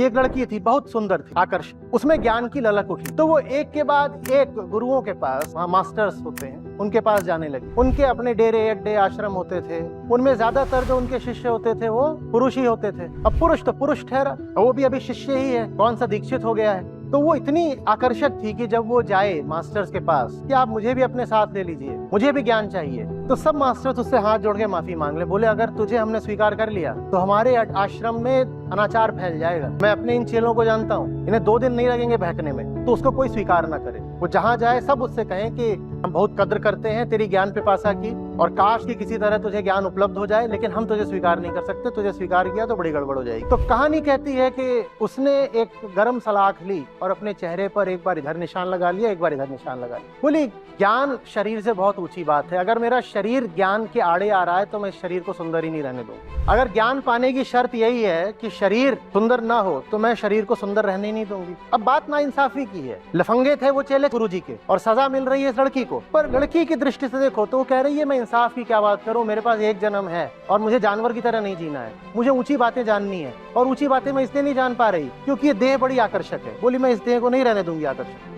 एक लड़की थी, बहुत सुंदर थी, आकर्षक, उसमें ज्ञान की ललक उठी, तो वो एक के बाद एक गुरुओं के पास, वहाँ मास्टर्स होते हैं, उनके पास जाने लगी। उनके अपने डेरे अड्डे आश्रम होते थे, उनमें ज्यादातर जो उनके शिष्य होते थे वो पुरुष ही होते थे। अब पुरुष तो पुरुष ठहरा, वो भी अभी शिष्य ही है, कौन सा दीक्षित हो गया है। तो वो इतनी आकर्षक थी कि जब वो जाए मास्टर्स के पास कि आप मुझे भी अपने साथ ले लीजिए, मुझे भी ज्ञान चाहिए, तो सब मास्टर्स उससे हाथ जोड़ के माफी मांग ले। बोले अगर तुझे हमने स्वीकार कर लिया तो हमारे आश्रम में अनाचार फैल जाएगा। मैं अपने इन चेलों को जानता हूँ, इन्हें 2 दिन नहीं लगेंगे बहकने में, तो उसको कोई स्वीकार ना करे। वो जहाँ जाए सब उससे कहें कि हम बहुत कद्र करते हैं तेरी ज्ञान पिपासा की, और काश कि किसी तरह तुझे ज्ञान उपलब्ध हो जाए, लेकिन हम तुझे स्वीकार नहीं कर सकते, तुझे स्वीकार किया तो बड़ी गड़बड़ हो जाएगी। तो कहानी कहती है कि उसने एक गर्म सलाख ली और अपने चेहरे पर एक बार इधर निशान लगा लिया, एक बार इधर निशान लगा लिया। बोली ज्ञान शरीर से बहुत ऊंची बात है, अगर मेरा शरीर ज्ञान के आड़े आ रहा है तो मैं शरीर को सुंदर ही नहीं रहने दूंगा। अगर ज्ञान पाने की शर्त यही है कि शरीर सुंदर ना हो तो मैं शरीर को सुंदर रहने ही नहीं दूंगी। अब बात नाइंसाफी की है, लफंगे थे वो चेले गुरुजी के और सजा मिल रही है इस लड़की को, पर लड़की की दृष्टि से देखो तो वो कह रही है मैं इंसाफ की क्या बात करूं, मेरे पास एक जन्म है और मुझे जानवर की तरह नहीं जीना है, मुझे ऊंची बातें जाननी है, और ऊंची बातें मैं इसलिए नहीं जान पा रही क्योंकि ये देह बड़ी आकर्षक है। बोली मैं इस देह को नहीं रहने दूंगी आकर्षक।